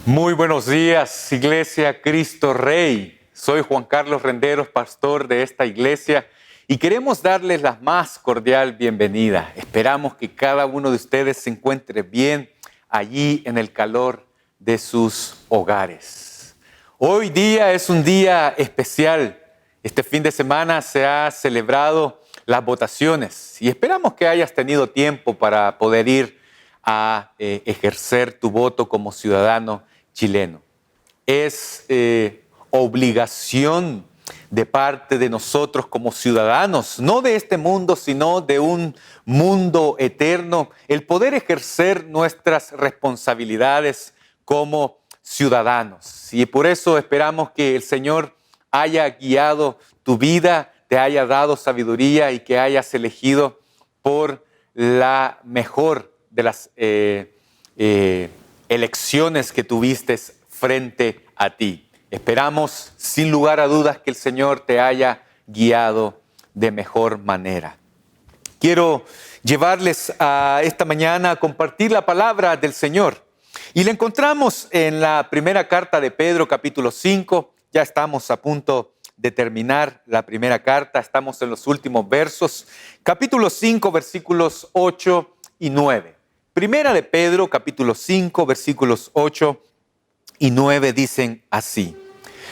Muy buenos días, Iglesia Cristo Rey. Soy Juan Carlos Renderos, pastor de esta iglesia, y queremos darles la más cordial bienvenida. Esperamos que cada uno de ustedes se encuentre bien allí en el calor de sus hogares. Hoy día es un día especial. Este fin de semana se ha celebrado las votaciones y esperamos que hayas tenido tiempo para poder ir a ejercer tu voto como ciudadano chileno. Es obligación de parte de nosotros como ciudadanos, no de este mundo, sino de un mundo eterno, el poder ejercer nuestras responsabilidades como ciudadanos. Y por eso esperamos que el Señor haya guiado tu vida, te haya dado sabiduría y que hayas elegido por la mejor de las elecciones que tuviste frente a ti. Esperamos, sin lugar a dudas, que el Señor te haya guiado de mejor manera. Quiero llevarles a esta mañana a compartir la palabra del Señor. Y la encontramos en la primera carta de Pedro, capítulo 5. Ya estamos a punto de terminar la primera carta. Estamos en los últimos versos. Capítulo 5, versículos 8 y 9. Primera de Pedro, capítulo 5, versículos 8 y 9 dicen así: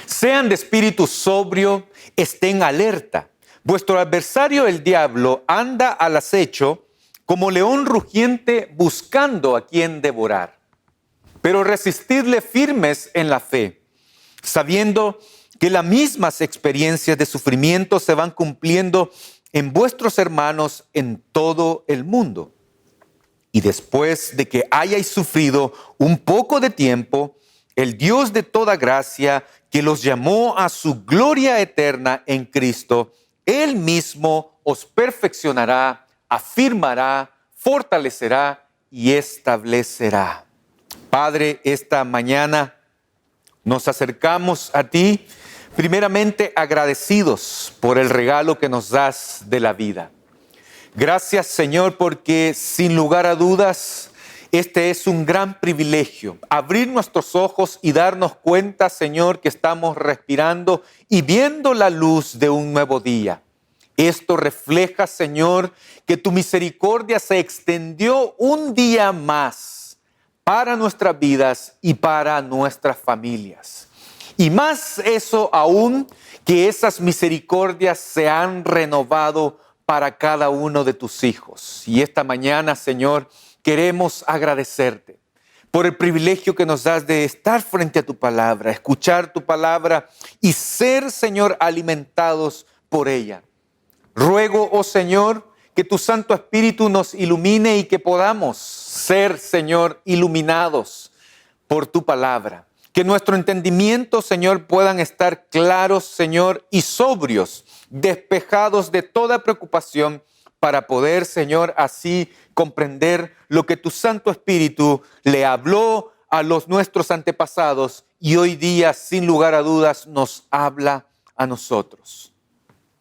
sean de espíritu sobrio, estén alerta. Vuestro adversario, el diablo, anda al acecho como león rugiente buscando a quien devorar. Pero resistidle firmes en la fe, sabiendo que las mismas experiencias de sufrimiento se van cumpliendo en vuestros hermanos en todo el mundo. Y después de que hayáis sufrido un poco de tiempo, el Dios de toda gracia, que los llamó a su gloria eterna en Cristo, Él mismo os perfeccionará, afirmará, fortalecerá y establecerá. Padre, esta mañana nos acercamos a ti, primeramente agradecidos por el regalo que nos das de la vida. Gracias, Señor, porque sin lugar a dudas, este es un gran privilegio, abrir nuestros ojos y darnos cuenta, Señor, que estamos respirando y viendo la luz de un nuevo día. Esto refleja, Señor, que tu misericordia se extendió un día más para nuestras vidas y para nuestras familias. Y más eso aún, que esas misericordias se han renovado para cada uno de tus hijos. Y esta mañana, Señor, queremos agradecerte por el privilegio que nos das de estar frente a tu palabra, escuchar tu palabra y ser, Señor, alimentados por ella. Ruego, oh Señor, que tu Santo Espíritu nos ilumine y que podamos ser, Señor, iluminados por tu palabra. Que nuestro entendimiento, Señor, puedan estar claros, Señor, y sobrios, despejados de toda preocupación, para poder, Señor, así comprender lo que tu Santo Espíritu le habló a nuestros antepasados y hoy día, sin lugar a dudas, nos habla a nosotros.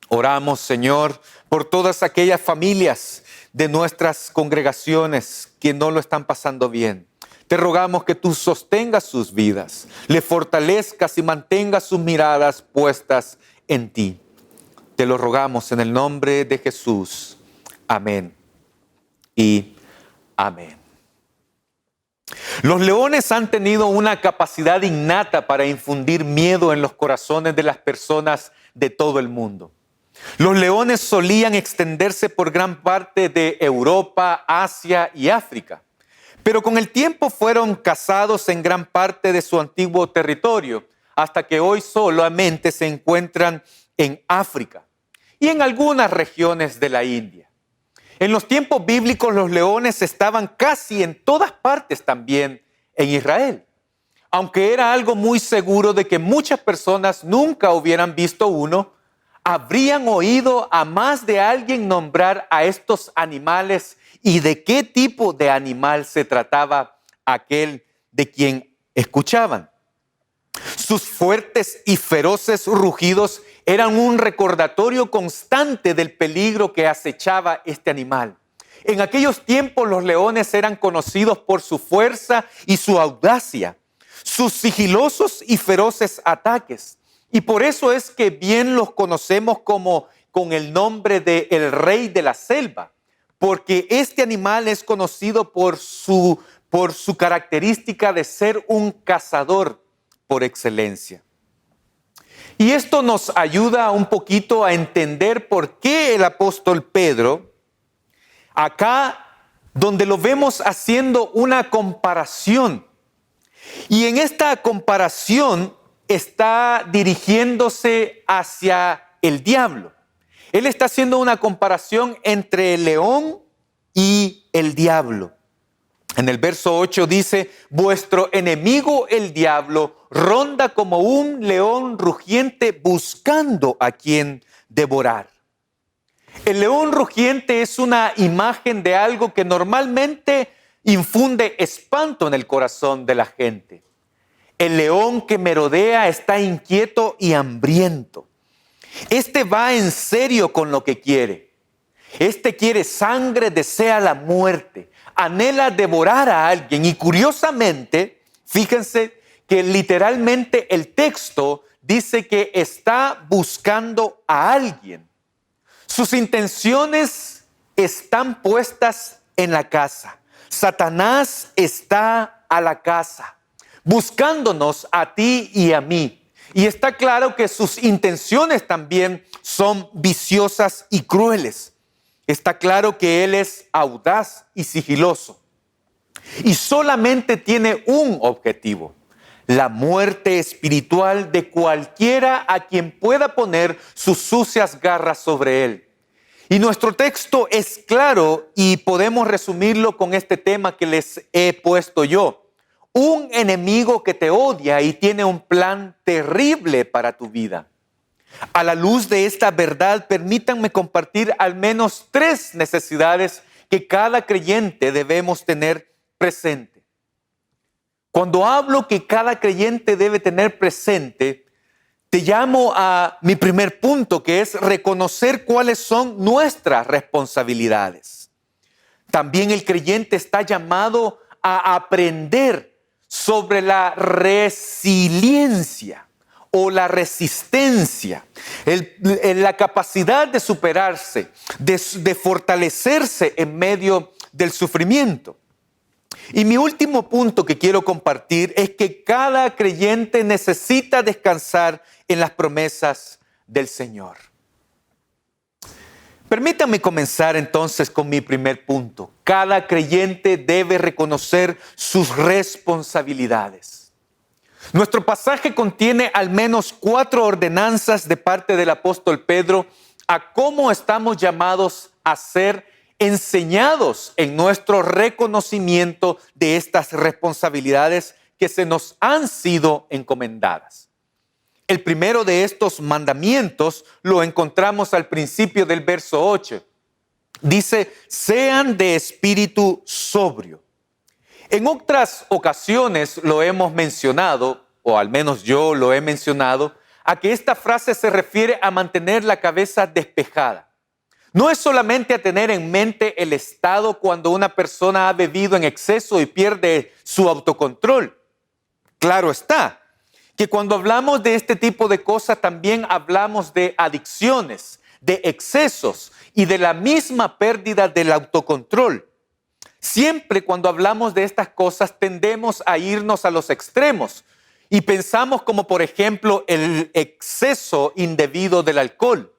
Oramos, Señor, por todas aquellas familias de nuestras congregaciones que no lo están pasando bien. Te rogamos que tú sostengas sus vidas, le fortalezcas y mantengas sus miradas puestas en ti. Te lo rogamos en el nombre de Jesús. Amén y amén. Los leones han tenido una capacidad innata para infundir miedo en los corazones de las personas de todo el mundo. Los leones solían extenderse por gran parte de Europa, Asia y África. Pero con el tiempo fueron cazados en gran parte de su antiguo territorio, hasta que hoy solamente se encuentran en África y en algunas regiones de la India. En los tiempos bíblicos los leones estaban casi en todas partes también en Israel, aunque era algo muy seguro de que muchas personas nunca hubieran visto uno, habrían oído a más de alguien nombrar a estos animales y de qué tipo de animal se trataba aquel de quien escuchaban. Sus fuertes y feroces rugidos eran un recordatorio constante del peligro que acechaba este animal. En aquellos tiempos los leones eran conocidos por su fuerza y su audacia. sus sigilosos y feroces ataques. Y por eso es que bien los conocemos como con el nombre de el rey de la selva, porque este animal es conocido por su característica de ser un cazador por excelencia. Y esto nos ayuda un poquito a entender por qué el apóstol Pedro, acá donde lo vemos haciendo una comparación, y en esta comparación está dirigiéndose hacia el diablo. Él está haciendo una comparación entre el león y el diablo. En el verso 8 dice: vuestro enemigo el diablo ronda como un león rugiente buscando a quien devorar. El león rugiente es una imagen de algo que normalmente infunde espanto en el corazón de la gente. El león que merodea está inquieto y hambriento. Este va en serio con lo que quiere. Este quiere sangre, desea la muerte, anhela devorar a alguien. Y curiosamente, fíjense que literalmente el texto dice que está buscando a alguien. Sus intenciones están puestas en la casa. Satanás está a la casa, buscándonos a ti y a mí. Y está claro que sus intenciones también son viciosas y crueles. Está claro que él es audaz y sigiloso. Y solamente tiene un objetivo: la muerte espiritual de cualquiera a quien pueda poner sus sucias garras sobre él. Y nuestro texto es claro y podemos resumirlo con este tema que les he puesto yo. Un enemigo que te odia y tiene un plan terrible para tu vida. A la luz de esta verdad, permítanme compartir al menos 3 necesidades que cada creyente debemos tener presente. Cuando hablo que cada creyente debe tener presente, te llamo a mi primer punto, que es reconocer cuáles son nuestras responsabilidades. También el creyente está llamado a aprender sobre la resiliencia o la resistencia, la capacidad de superarse, de fortalecerse en medio del sufrimiento. Y mi último punto que quiero compartir es que cada creyente necesita descansar en las promesas del Señor. Permítanme comenzar entonces con mi primer punto. Cada creyente debe reconocer sus responsabilidades. Nuestro pasaje contiene al menos 4 ordenanzas de parte del apóstol Pedro a cómo estamos llamados a ser enseñados en nuestro reconocimiento de estas responsabilidades que se nos han sido encomendadas. El primero de estos mandamientos lo encontramos al principio del verso 8. Dice: sean de espíritu sobrio. En otras ocasiones lo hemos mencionado, o al menos yo lo he mencionado, a que esta frase se refiere a mantener la cabeza despejada. No es solamente a tener en mente el estado cuando una persona ha bebido en exceso y pierde su autocontrol. Claro está que cuando hablamos de este tipo de cosas también hablamos de adicciones, de excesos y de la misma pérdida del autocontrol. Siempre cuando hablamos de estas cosas tendemos a irnos a los extremos y pensamos como por ejemplo el exceso indebido del alcohol,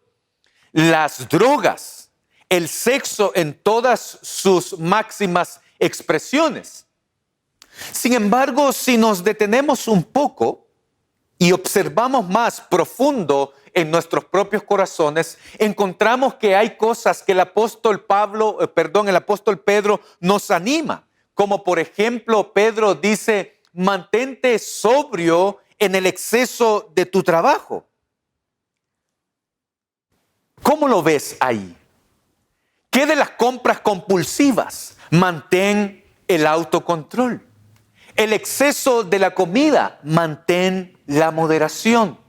las drogas, el sexo en todas sus máximas expresiones. Sin embargo, si nos detenemos un poco y observamos más profundo en nuestros propios corazones, encontramos que hay cosas que el apóstol Pedro nos anima. Como por ejemplo, Pedro dice: mantente sobrio en el exceso de tu trabajo. ¿Cómo lo ves ahí? ¿Qué de las compras compulsivas? Mantén el autocontrol. El exceso de la comida, mantén la moderación.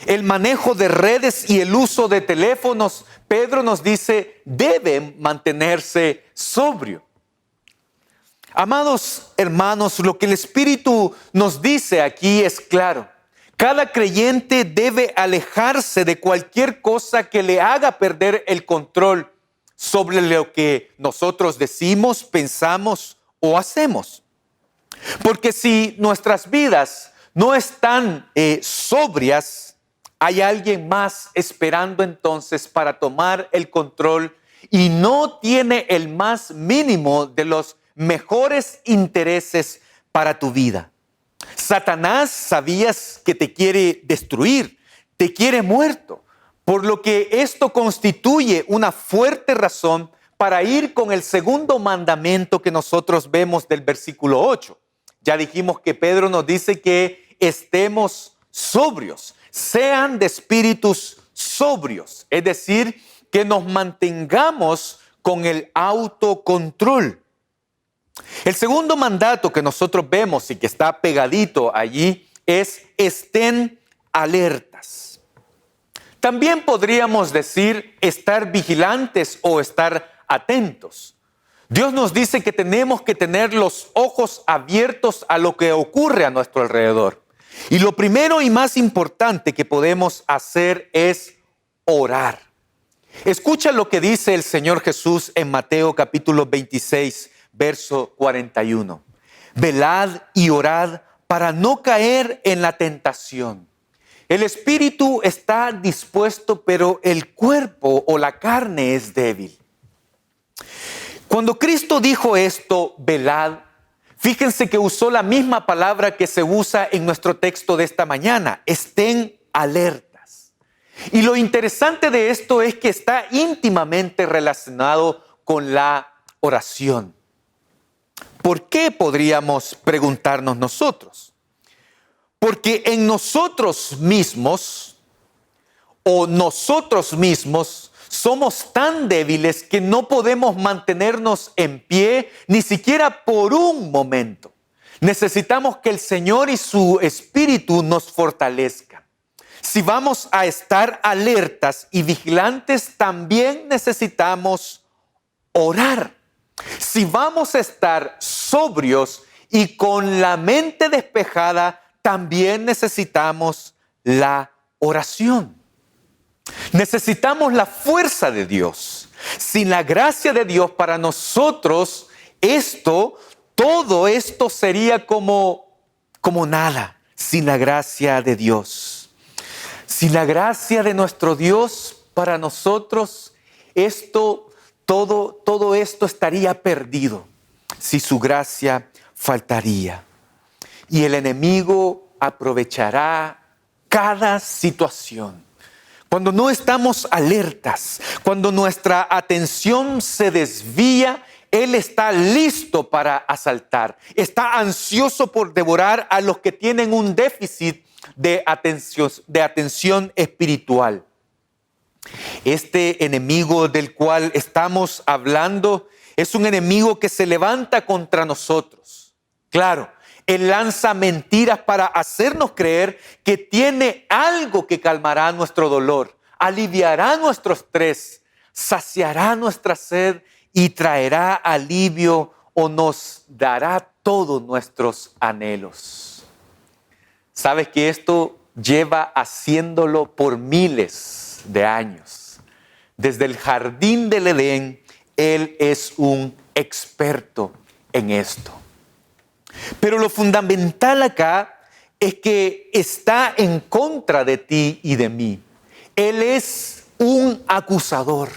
El manejo de redes y el uso de teléfonos, Pedro nos dice, deben mantenerse sobrio. Amados hermanos, lo que el Espíritu nos dice aquí es claro. Cada creyente debe alejarse de cualquier cosa que le haga perder el control sobre lo que nosotros decimos, pensamos o hacemos. Porque si nuestras vidas no están sobrias, hay alguien más esperando entonces para tomar el control y no tiene el más mínimo de los mejores intereses para tu vida. Satanás, sabías que te quiere destruir, te quiere muerto, por lo que esto constituye una fuerte razón para ir con el segundo mandamiento que nosotros vemos del versículo 8. Ya dijimos que Pedro nos dice que estemos sobrios, sean de espíritus sobrios, es decir, que nos mantengamos con el autocontrol. El segundo mandato que nosotros vemos y que está pegadito allí es estén alertas. También podríamos decir estar vigilantes o estar atentos. Dios nos dice que tenemos que tener los ojos abiertos a lo que ocurre a nuestro alrededor. Y lo primero y más importante que podemos hacer es orar. Escucha lo que dice el Señor Jesús en Mateo capítulo 26, verso 41. Velad y orad para no caer en la tentación. El espíritu está dispuesto, pero el cuerpo o la carne es débil. Cuando Cristo dijo esto, velad, fíjense que usó la misma palabra que se usa en nuestro texto de esta mañana. Estén alertas. Y lo interesante de esto es que está íntimamente relacionado con la oración. ¿Por qué podríamos preguntarnos nosotros? Porque en nosotros mismos somos tan débiles que no podemos mantenernos en pie ni siquiera por un momento. Necesitamos que el Señor y su Espíritu nos fortalezcan. Si vamos a estar alertas y vigilantes, también necesitamos orar. Si vamos a estar sobrios y con la mente despejada, también necesitamos la oración. Necesitamos la fuerza de Dios. Sin la gracia de Dios para nosotros, todo esto sería como nada. Sin la gracia de Dios. Sin la gracia de nuestro Dios para nosotros, todo esto estaría perdido. Si su gracia faltaría. Y el enemigo aprovechará cada situación. Cuando no estamos alertas, cuando nuestra atención se desvía, Él está listo para asaltar. Está ansioso por devorar a los que tienen un déficit de atención espiritual. Este enemigo del cual estamos hablando es un enemigo que se levanta contra nosotros. Claro, Él lanza mentiras para hacernos creer que tiene algo que calmará nuestro dolor, aliviará nuestro estrés, saciará nuestra sed y traerá alivio o nos dará todos nuestros anhelos. ¿Sabes que esto lleva haciéndolo por miles de años? Desde el jardín del Edén, Él es un experto en esto. Pero lo fundamental acá es que está en contra de ti y de mí. Él es un acusador.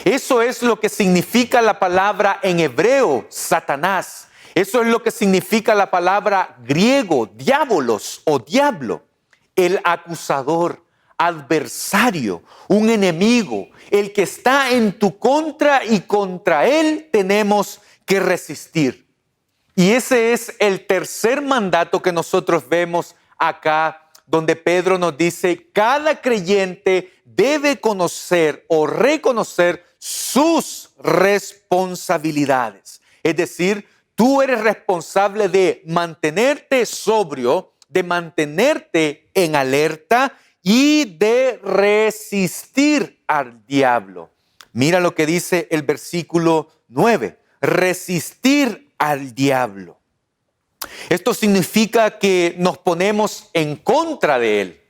Eso es lo que significa la palabra en hebreo, Satanás. Eso es lo que significa la palabra griego, diabolos o diablo. El acusador, adversario, un enemigo, el que está en tu contra y contra él tenemos que resistir. Y ese es el tercer mandato que nosotros vemos acá, donde Pedro nos dice, cada creyente debe conocer o reconocer sus responsabilidades. Es decir, tú eres responsable de mantenerte sobrio, de mantenerte en alerta y de resistir al diablo. Mira lo que dice el versículo 9. Resistir al diablo. Esto significa que nos ponemos en contra de él.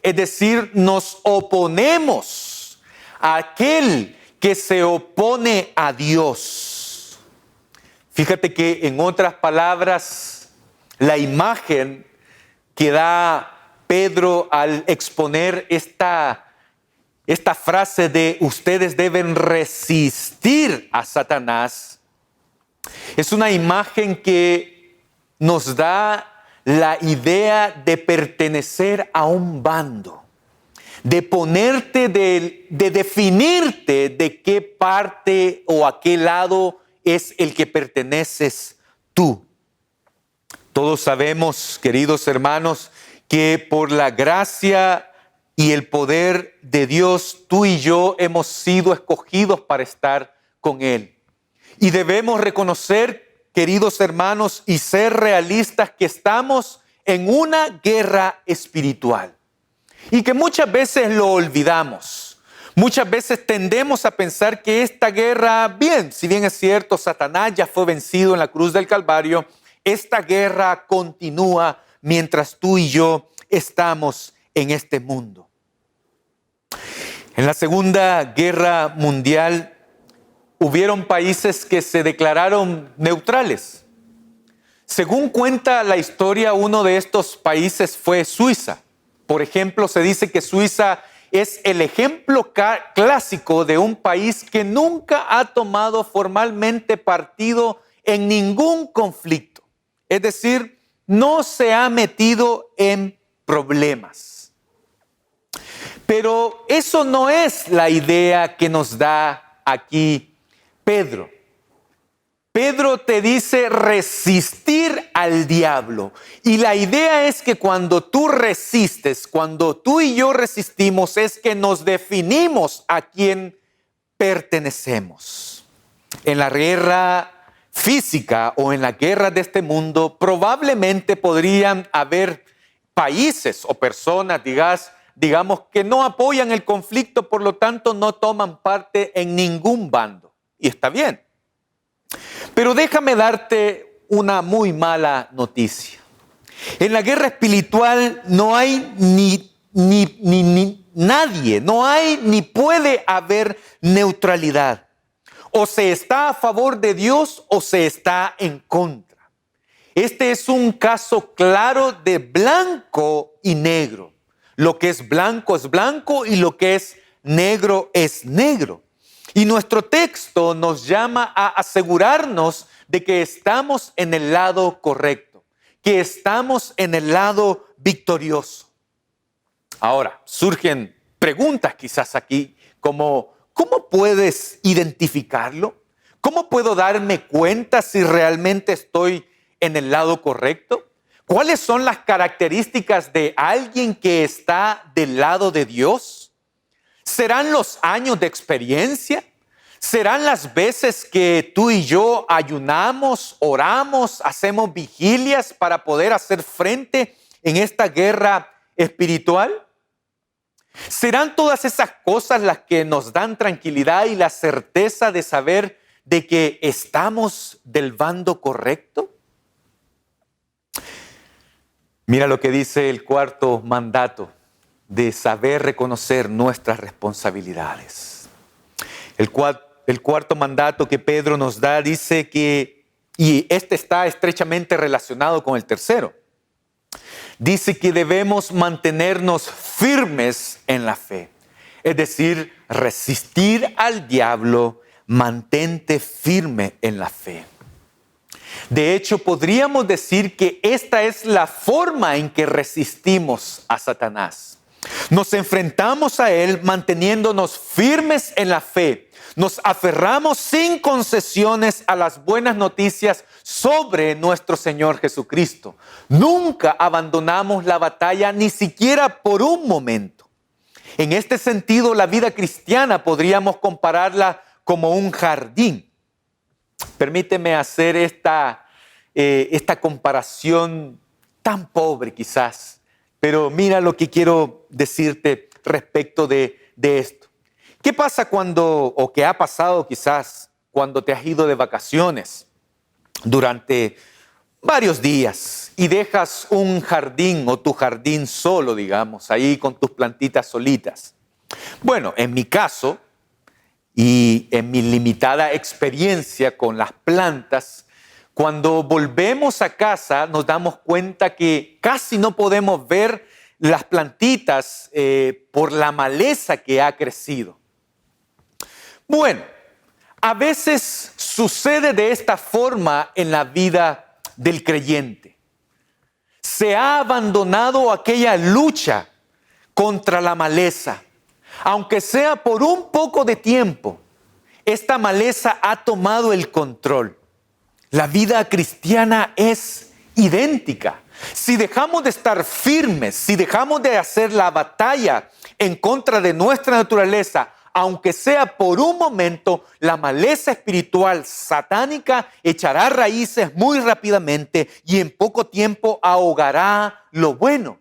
Es decir, nos oponemos a aquel que se opone a Dios. Fíjate que en otras palabras, la imagen que da Pedro al exponer esta frase de ustedes deben resistir a Satanás, es una imagen que nos da la idea de pertenecer a un bando, de ponerte, de definirte de qué parte o a qué lado es el que perteneces tú. Todos sabemos, queridos hermanos, que por la gracia y el poder de Dios, tú y yo hemos sido escogidos para estar con Él. Y debemos reconocer, queridos hermanos, y ser realistas que estamos en una guerra espiritual y que muchas veces lo olvidamos. Muchas veces tendemos a pensar que esta guerra, bien, si bien es cierto, Satanás ya fue vencido en la cruz del Calvario, esta guerra continúa mientras tú y yo estamos en este mundo. En la Segunda Guerra Mundial hubieron países que se declararon neutrales. Según cuenta la historia, uno de estos países fue Suiza. Por ejemplo, se dice que Suiza es el ejemplo clásico de un país que nunca ha tomado formalmente partido en ningún conflicto. Es decir, no se ha metido en problemas. Pero eso no es la idea que nos da aquí Pedro. Pedro te dice resistir al diablo. Y la idea es que cuando tú resistes, cuando tú y yo resistimos, es que nos definimos a quién pertenecemos. En la guerra física o en la guerra de este mundo, probablemente podrían haber países o personas, digamos, que no apoyan el conflicto, por lo tanto no toman parte en ningún bando. Y está bien. Pero déjame darte una muy mala noticia. En la guerra espiritual no hay ni nadie, no hay ni puede haber neutralidad. O se está a favor de Dios o se está en contra. Este es un caso claro de blanco y negro. Lo que es blanco y lo que es negro. Y nuestro texto nos llama a asegurarnos de que estamos en el lado correcto, que estamos en el lado victorioso. Ahora, surgen preguntas quizás aquí como ¿cómo puedes identificarlo? ¿Cómo puedo darme cuenta si realmente estoy en el lado correcto? ¿Cuáles son las características de alguien que está del lado de Dios? ¿Serán los años de experiencia? ¿Serán las veces que tú y yo ayunamos, oramos, hacemos vigilias para poder hacer frente en esta guerra espiritual? ¿Serán todas esas cosas las que nos dan tranquilidad y la certeza de saber de que estamos del bando correcto? Mira lo que dice el cuarto mandato de saber reconocer nuestras responsabilidades. El cuarto mandato que Pedro nos da dice que, y este está estrechamente relacionado con el tercero, dice que debemos mantenernos firmes en la fe. Es decir, resistir al diablo, mantente firme en la fe. De hecho, podríamos decir que esta es la forma en que resistimos a Satanás. Nos enfrentamos a él manteniéndonos firmes en la fe. Nos aferramos sin concesiones a las buenas noticias sobre nuestro Señor Jesucristo. Nunca abandonamos la batalla, ni siquiera por un momento. En este sentido, la vida cristiana podríamos compararla como un jardín. Permíteme hacer esta comparación tan pobre quizás, pero mira lo que quiero decirte respecto de esto. ¿Qué pasa o qué ha pasado quizás cuando te has ido de vacaciones durante varios días y dejas un jardín o tu jardín solo, digamos, ahí con tus plantitas solitas. Bueno, en mi caso y en mi limitada experiencia con las plantas, cuando volvemos a casa nos damos cuenta que casi no podemos ver las plantitas por la maleza que ha crecido. Bueno, a veces sucede de esta forma en la vida del creyente. Se ha abandonado aquella lucha contra la maleza. Aunque sea por un poco de tiempo, esta maleza ha tomado el control. La vida cristiana es idéntica. Si dejamos de estar firmes, si dejamos de hacer la batalla en contra de nuestra naturaleza, aunque sea por un momento, la maleza espiritual satánica echará raíces muy rápidamente y en poco tiempo ahogará lo bueno.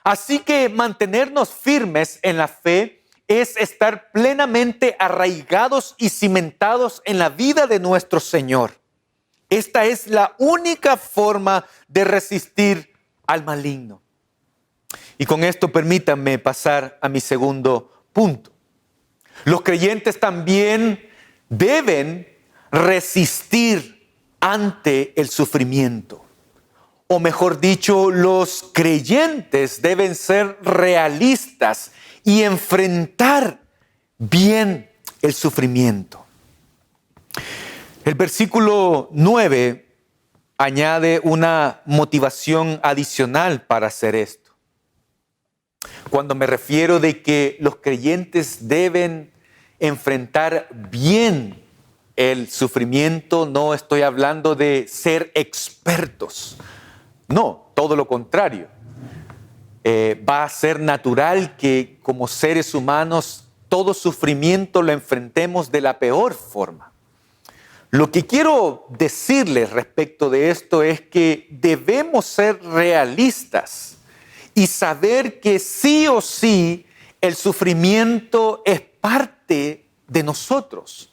Así que mantenernos firmes en la fe es estar plenamente arraigados y cimentados en la vida de nuestro Señor. Esta es la única forma de resistir al maligno. Y con esto permítanme pasar a mi segundo punto. Los creyentes también deben resistir ante el sufrimiento. O mejor dicho, los creyentes deben ser realistas y enfrentar bien el sufrimiento. El versículo 9 añade una motivación adicional para hacer esto. Cuando me refiero de que los creyentes deben enfrentar bien el sufrimiento, no estoy hablando de ser expertos. No, todo lo contrario. Va a ser natural que como seres humanos todo sufrimiento lo enfrentemos de la peor forma. Lo que quiero decirles respecto de esto es que debemos ser realistas y saber que sí o sí el sufrimiento es parte de nosotros,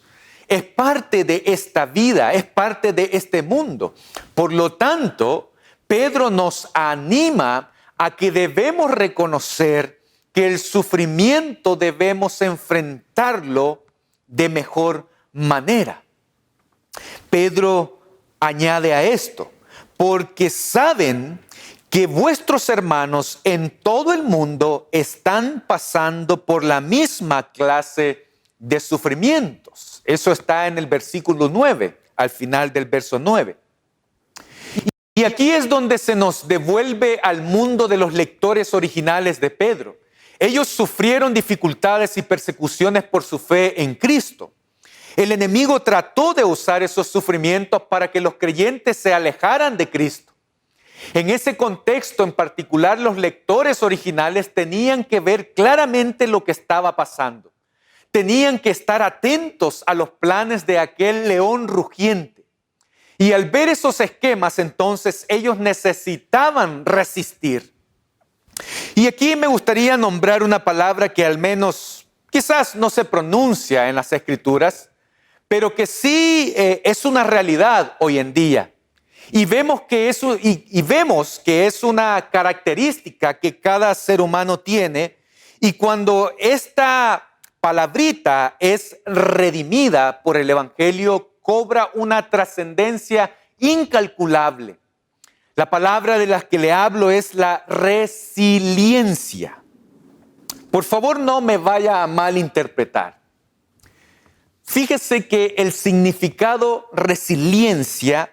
es parte de esta vida, es parte de este mundo. Por lo tanto, Pedro nos anima a que debemos reconocer que el sufrimiento debemos enfrentarlo de mejor manera. Pedro añade a esto, porque saben que vuestros hermanos en todo el mundo están pasando por la misma clase de sufrimientos. Eso está en el versículo 9, al final del verso 9. Y aquí es donde se nos devuelve al mundo de los lectores originales de Pedro. Ellos sufrieron dificultades y persecuciones por su fe en Cristo. El enemigo trató de usar esos sufrimientos para que los creyentes se alejaran de Cristo. En ese contexto en particular, los lectores originales tenían que ver claramente lo que estaba pasando. Tenían que estar atentos a los planes de aquel león rugiente. Y al ver esos esquemas, entonces ellos necesitaban resistir. Y aquí me gustaría nombrar una palabra que al menos quizás no se pronuncia en las Escrituras, pero que sí es una realidad hoy en día. Y vemos que es una característica que cada ser humano tiene. Y cuando esta palabrita es redimida por el Evangelio, cobra una trascendencia incalculable. La palabra de la que le hablo es la resiliencia. Por favor, no me vaya a malinterpretar. Fíjese que el significado resiliencia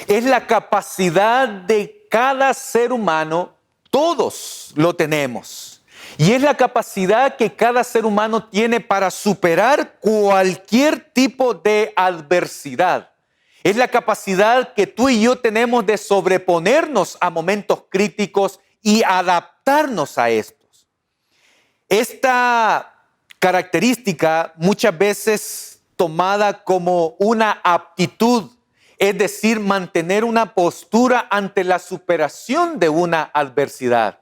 es la capacidad de cada ser humano, todos lo tenemos, y es la capacidad que cada ser humano tiene para superar cualquier tipo de adversidad. Es la capacidad que tú y yo tenemos de sobreponernos a momentos críticos y adaptarnos a estos. Esta característica muchas veces tomada como una aptitud, es decir, mantener una postura ante la superación de una adversidad.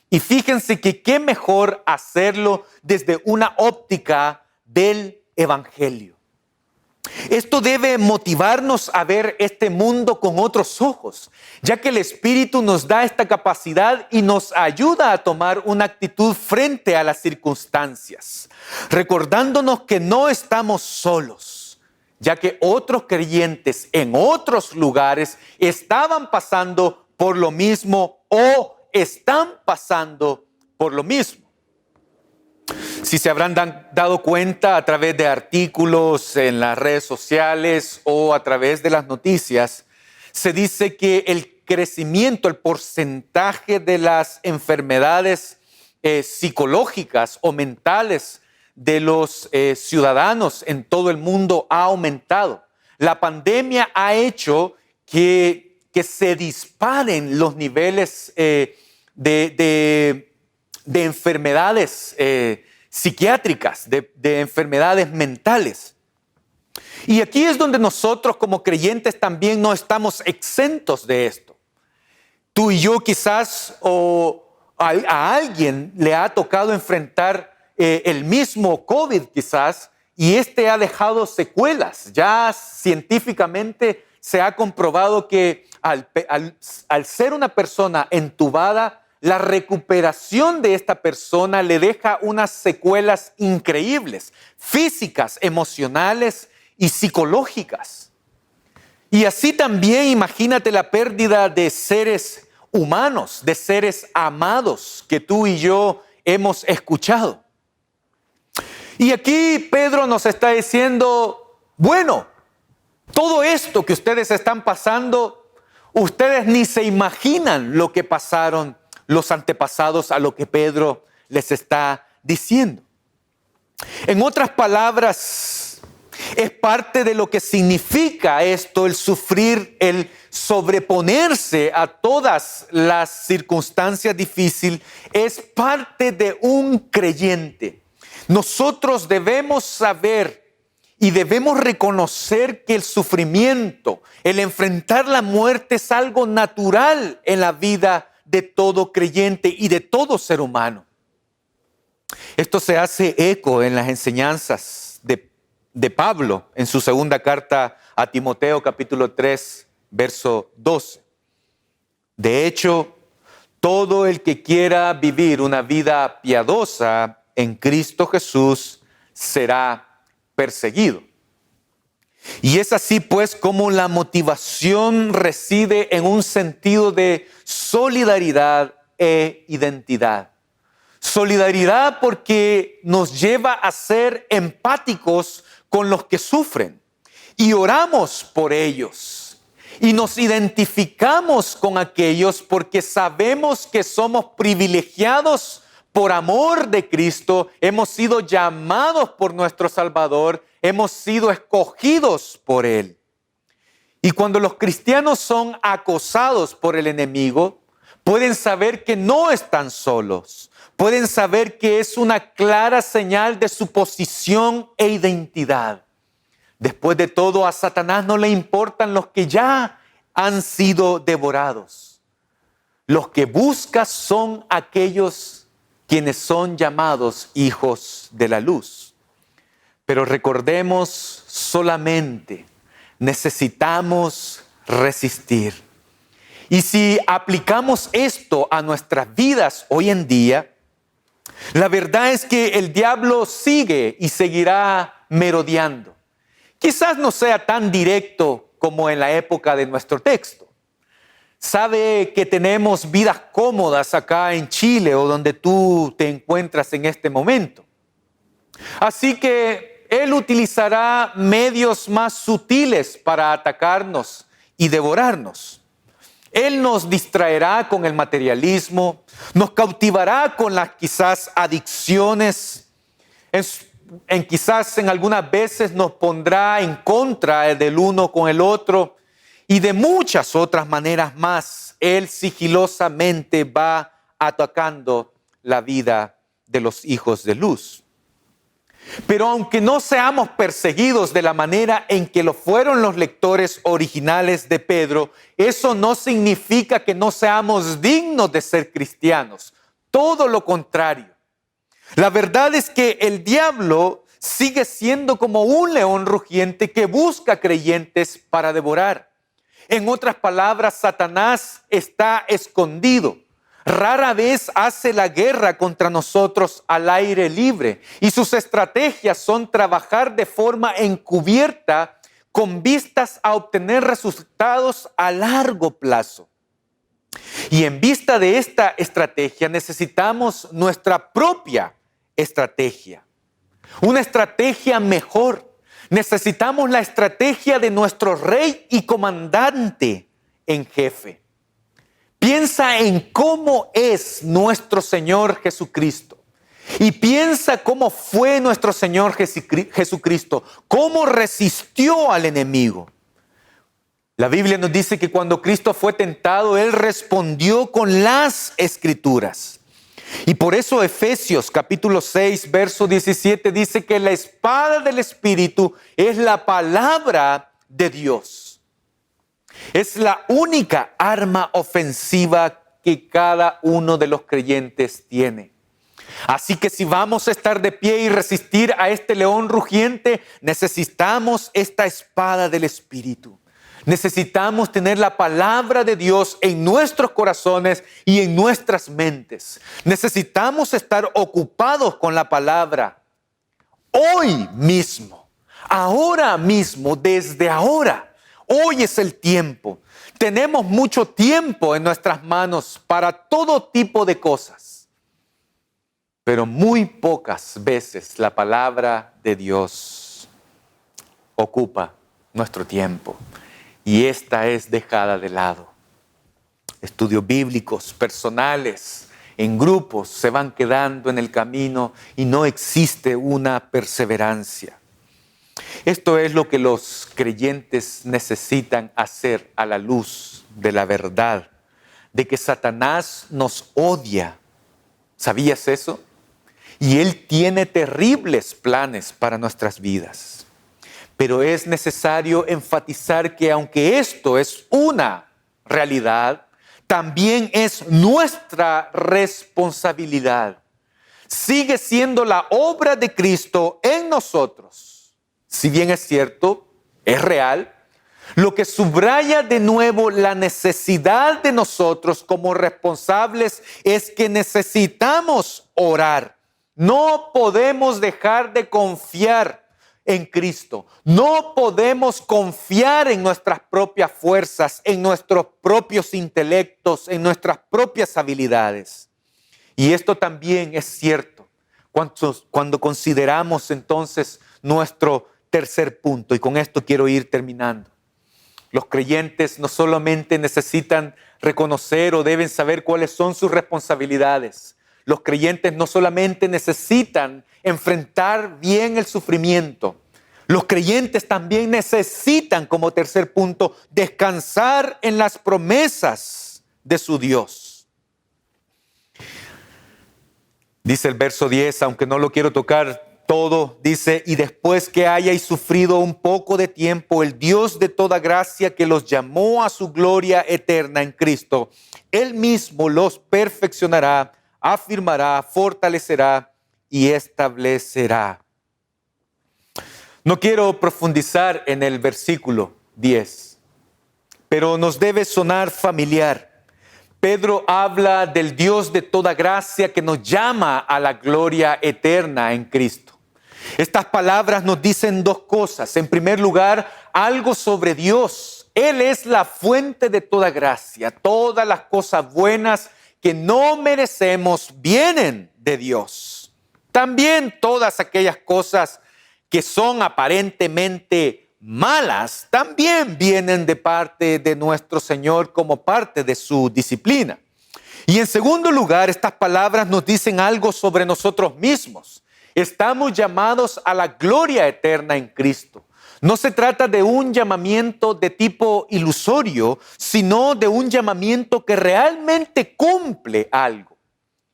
Y fíjense que qué mejor hacerlo desde una óptica del Evangelio. Esto debe motivarnos a ver este mundo con otros ojos, ya que el Espíritu nos da esta capacidad y nos ayuda a tomar una actitud frente a las circunstancias, recordándonos que no estamos solos, ya que otros creyentes en otros lugares estaban pasando por lo mismo o están pasando por lo mismo. Si se habrán dado cuenta a través de artículos en las redes sociales o a través de las noticias, se dice que el crecimiento, el porcentaje de las enfermedades psicológicas o mentales de los ciudadanos en todo el mundo ha aumentado. La pandemia ha hecho que se disparen los niveles de enfermedades psiquiátricas, de enfermedades mentales. Y aquí es donde nosotros como creyentes también no estamos exentos de esto. Tú y yo quizás o a alguien le ha tocado enfrentar el mismo COVID quizás y este ha dejado secuelas. Ya científicamente se ha comprobado que al ser una persona entubada, la recuperación de esta persona le deja unas secuelas increíbles, físicas, emocionales y psicológicas. Y así también imagínate la pérdida de seres humanos, de seres amados que tú y yo hemos escuchado. Y aquí Pedro nos está diciendo, bueno, todo esto que ustedes están pasando, ustedes ni se imaginan lo que pasaron los antepasados a lo que Pedro les está diciendo. En otras palabras, es parte de lo que significa esto, el sufrir, el sobreponerse a todas las circunstancias difíciles, es parte de un creyente. Nosotros debemos saber y debemos reconocer que el sufrimiento, el enfrentar la muerte es algo natural en la vida de todo creyente y de todo ser humano. Esto se hace eco en las enseñanzas de Pablo en su segunda carta a Timoteo, capítulo 3, verso 12. De hecho, todo el que quiera vivir una vida piadosa en Cristo Jesús será perseguido. Y es así pues como la motivación reside en un sentido de solidaridad e identidad. Solidaridad porque nos lleva a ser empáticos con los que sufren y oramos por ellos. Y nos identificamos con aquellos porque sabemos que somos privilegiados por amor de Cristo, hemos sido llamados por nuestro Salvador, hemos sido escogidos por Él. Y cuando los cristianos son acosados por el enemigo, pueden saber que no están solos, pueden saber que es una clara señal de su posición e identidad. Después de todo, a Satanás no le importan los que ya han sido devorados. Los que busca son aquellos quienes son llamados hijos de la luz. Pero recordemos solamente, necesitamos resistir. Y si aplicamos esto a nuestras vidas hoy en día, la verdad es que el diablo sigue y seguirá merodeando. Quizás no sea tan directo como en la época de nuestro texto. Sabe que tenemos vidas cómodas acá en Chile o donde tú te encuentras en este momento. Así que Él utilizará medios más sutiles para atacarnos y devorarnos. Él nos distraerá con el materialismo, nos cautivará con las quizás adicciones, quizás en algunas veces nos pondrá en contra del uno con el otro y de muchas otras maneras más. Él sigilosamente va atacando la vida de los hijos de luz. Pero aunque no seamos perseguidos de la manera en que lo fueron los lectores originales de Pedro, eso no significa que no seamos dignos de ser cristianos. Todo lo contrario. La verdad es que el diablo sigue siendo como un león rugiente que busca creyentes para devorar. En otras palabras, Satanás está escondido. Rara vez hace la guerra contra nosotros al aire libre y sus estrategias son trabajar de forma encubierta con vistas a obtener resultados a largo plazo. Y en vista de esta estrategia necesitamos nuestra propia estrategia, una estrategia mejor. Necesitamos la estrategia de nuestro rey y comandante en jefe. Piensa en cómo es nuestro Señor Jesucristo y piensa cómo fue nuestro Señor Jesucristo, cómo resistió al enemigo. La Biblia nos dice que cuando Cristo fue tentado, Él respondió con las Escrituras. Y por eso Efesios capítulo 6, verso 17 dice que la espada del Espíritu es la palabra de Dios. Es la única arma ofensiva que cada uno de los creyentes tiene. Así que si vamos a estar de pie y resistir a este león rugiente, necesitamos esta espada del Espíritu. Necesitamos tener la palabra de Dios en nuestros corazones y en nuestras mentes. Necesitamos estar ocupados con la palabra hoy mismo, ahora mismo, desde ahora. Hoy es el tiempo. Tenemos mucho tiempo en nuestras manos para todo tipo de cosas. Pero muy pocas veces la palabra de Dios ocupa nuestro tiempo. Y esta es dejada de lado. Estudios bíblicos, personales, en grupos, se van quedando en el camino y no existe una perseverancia. Esto es lo que los creyentes necesitan hacer a la luz de la verdad, de que Satanás nos odia. ¿Sabías eso? Y él tiene terribles planes para nuestras vidas. Pero es necesario enfatizar que aunque esto es una realidad, también es nuestra responsabilidad. Sigue siendo la obra de Cristo en nosotros. Si bien es cierto, es real, lo que subraya de nuevo la necesidad de nosotros como responsables es que necesitamos orar. No podemos dejar de confiar en Cristo. No podemos confiar en nuestras propias fuerzas, en nuestros propios intelectos, en nuestras propias habilidades. Y esto también es cierto cuando consideramos entonces nuestro tercer punto. Y con esto quiero ir terminando. Los creyentes no solamente necesitan reconocer o deben saber cuáles son sus responsabilidades. Los creyentes no solamente necesitan enfrentar bien el sufrimiento. Los creyentes también necesitan, como tercer punto, descansar en las promesas de su Dios. Dice el verso 10, aunque no lo quiero tocar todo, dice, y después que hayáis sufrido un poco de tiempo, el Dios de toda gracia que los llamó a su gloria eterna en Cristo, Él mismo los perfeccionará, afirmará, fortalecerá y establecerá. No quiero profundizar en el versículo 10, pero nos debe sonar familiar. Pedro habla del Dios de toda gracia que nos llama a la gloria eterna en Cristo. Estas palabras nos dicen dos cosas. En primer lugar, algo sobre Dios. Él es la fuente de toda gracia. Todas las cosas buenas que no merecemos vienen de Dios. También todas aquellas cosas que son aparentemente malas, también vienen de parte de nuestro Señor como parte de su disciplina. Y en segundo lugar, estas palabras nos dicen algo sobre nosotros mismos. Estamos llamados a la gloria eterna en Cristo. No se trata de un llamamiento de tipo ilusorio, sino de un llamamiento que realmente cumple algo.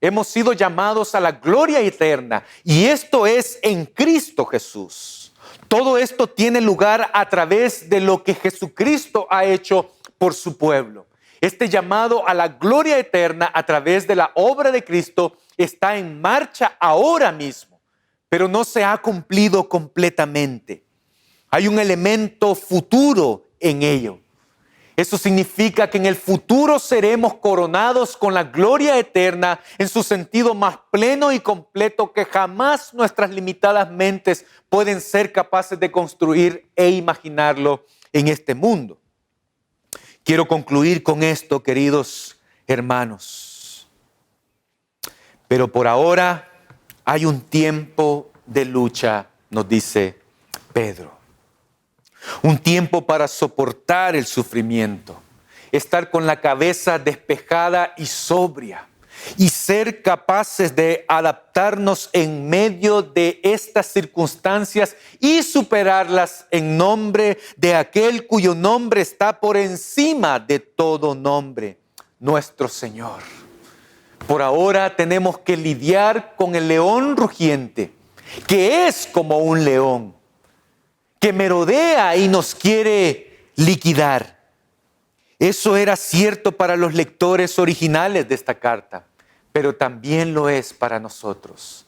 Hemos sido llamados a la gloria eterna y esto es en Cristo Jesús. Todo esto tiene lugar a través de lo que Jesucristo ha hecho por su pueblo. Este llamado a la gloria eterna a través de la obra de Cristo está en marcha ahora mismo. pero no se ha cumplido completamente. Hay un elemento futuro en ello. Eso significa que en el futuro seremos coronados con la gloria eterna en su sentido más pleno y completo que jamás nuestras limitadas mentes pueden ser capaces de construir e imaginarlo en este mundo. Quiero concluir con esto, queridos hermanos. Pero por ahora hay un tiempo de lucha, nos dice Pedro. Un tiempo para soportar el sufrimiento, estar con la cabeza despejada y sobria y ser capaces de adaptarnos en medio de estas circunstancias y superarlas en nombre de aquel cuyo nombre está por encima de todo nombre, nuestro Señor. Por ahora tenemos que lidiar con el león rugiente, que es como un león, que merodea y nos quiere liquidar. Eso era cierto para los lectores originales de esta carta, pero también lo es para nosotros.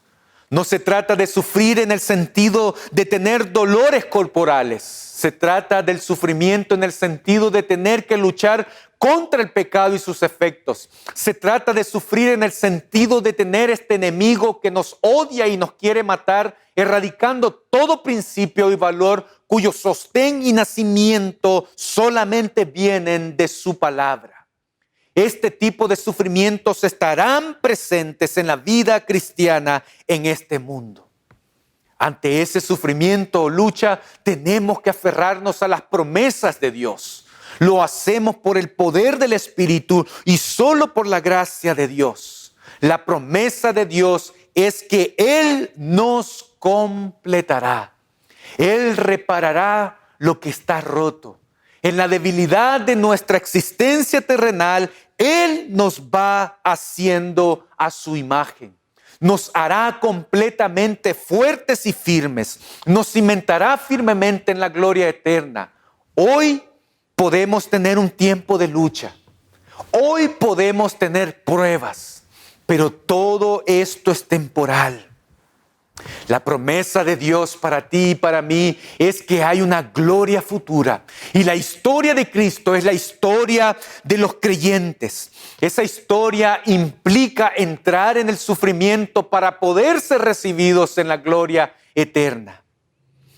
No se trata de sufrir en el sentido de tener dolores corporales. Se trata del sufrimiento en el sentido de tener que luchar contra el pecado y sus efectos. Se trata de sufrir en el sentido de tener este enemigo que nos odia y nos quiere matar, erradicando todo principio y valor cuyo sostén y nacimiento solamente vienen de su palabra. Este tipo de sufrimientos estarán presentes en la vida cristiana en este mundo. Ante ese sufrimiento o lucha, tenemos que aferrarnos a las promesas de Dios. Lo hacemos por el poder del Espíritu y solo por la gracia de Dios. La promesa de Dios es que Él nos completará. Él reparará lo que está roto. En la debilidad de nuestra existencia terrenal, Él nos va haciendo a su imagen. Nos hará completamente fuertes y firmes. Nos cimentará firmemente en la gloria eterna. Hoy podemos tener un tiempo de lucha. Hoy podemos tener pruebas. Pero todo esto es temporal. La promesa de Dios para ti y para mí es que hay una gloria futura. Y la historia de Cristo es la historia de los creyentes. Esa historia implica entrar en el sufrimiento para poder ser recibidos en la gloria eterna.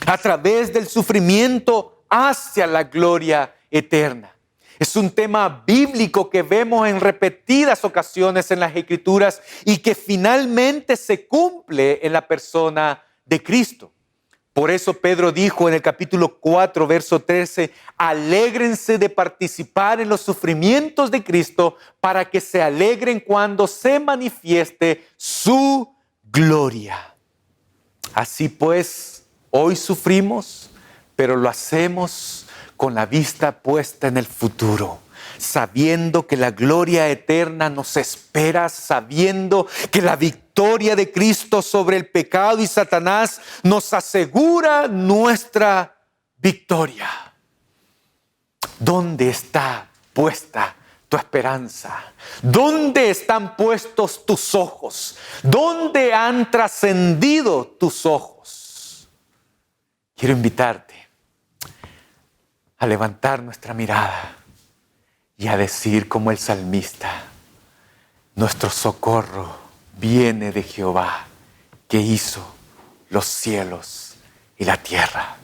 A través del sufrimiento hacia la gloria eterna. Es un tema bíblico que vemos en repetidas ocasiones en las Escrituras y que finalmente se cumple en la persona de Cristo. Por eso Pedro dijo en el capítulo 4, verso 13, alégrense de participar en los sufrimientos de Cristo para que se alegren cuando se manifieste su gloria. Así pues, hoy sufrimos, pero lo hacemos con la vista puesta en el futuro, sabiendo que la gloria eterna nos espera, sabiendo que la victoria de Cristo sobre el pecado y Satanás nos asegura nuestra victoria. ¿Dónde está puesta tu esperanza? ¿Dónde están puestos tus ojos? ¿Dónde han trascendido tus ojos? Quiero invitarte a levantar nuestra mirada y a decir como el salmista, nuestro socorro viene de Jehová, que hizo los cielos y la tierra.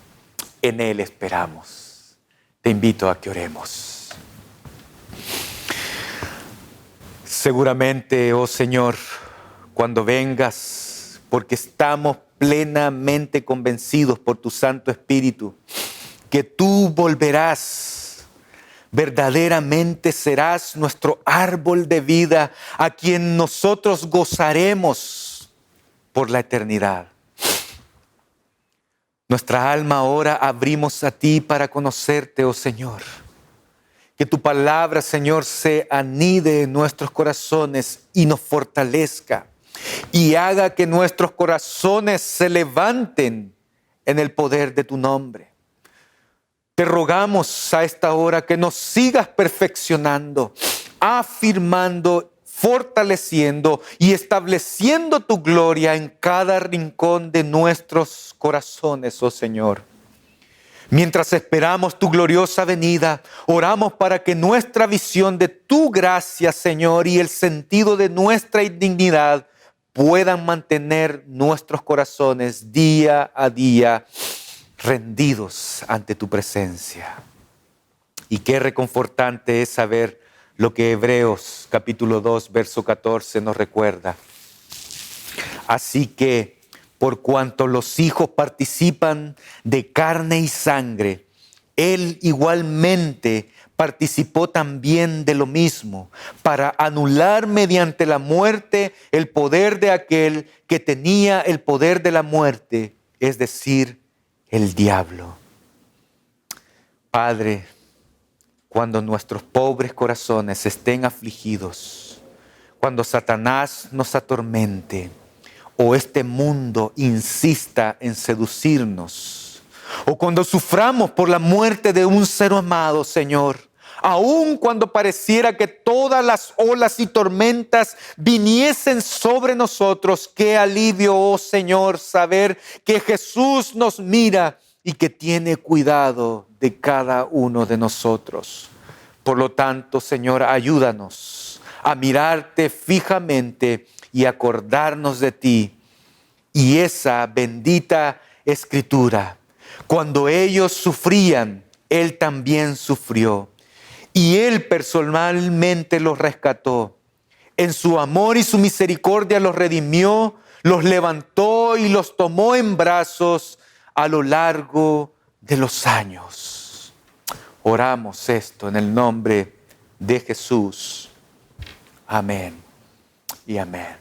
En Él esperamos. Te invito a que oremos. Seguramente, oh Señor, cuando vengas, porque estamos plenamente convencidos por tu Santo Espíritu, que tú volverás, verdaderamente serás nuestro árbol de vida, a quien nosotros gozaremos por la eternidad. Nuestra alma ahora abrimos a ti para conocerte, oh Señor. Que tu palabra, Señor, se anide en nuestros corazones y nos fortalezca y haga que nuestros corazones se levanten en el poder de tu nombre. Te rogamos a esta hora que nos sigas perfeccionando, afirmando fortaleciendo y estableciendo tu gloria en cada rincón de nuestros corazones, oh Señor. Mientras esperamos tu gloriosa venida, oramos para que nuestra visión de tu gracia, Señor, y el sentido de nuestra indignidad puedan mantener nuestros corazones día a día rendidos ante tu presencia. Y qué reconfortante es saber lo que Hebreos capítulo 2, verso 14 nos recuerda. Así que, por cuanto los hijos participan de carne y sangre, Él igualmente participó también de lo mismo, para anular mediante la muerte el poder de aquel que tenía el poder de la muerte, es decir, el diablo. Padre, cuando nuestros pobres corazones estén afligidos, cuando Satanás nos atormente, o este mundo insista en seducirnos, o cuando suframos por la muerte de un ser amado, Señor, aun cuando pareciera que todas las olas y tormentas viniesen sobre nosotros, qué alivio, oh Señor, saber que Jesús nos mira y que tiene cuidado de cada uno de nosotros. Por lo tanto, Señor, ayúdanos a mirarte fijamente y acordarnos de ti. Y esa bendita escritura, cuando ellos sufrían, Él también sufrió. Y Él personalmente los rescató. En su amor y su misericordia los redimió, los levantó y los tomó en brazos a lo largo de los años. Oramos esto en el nombre de Jesús. Amén y amén.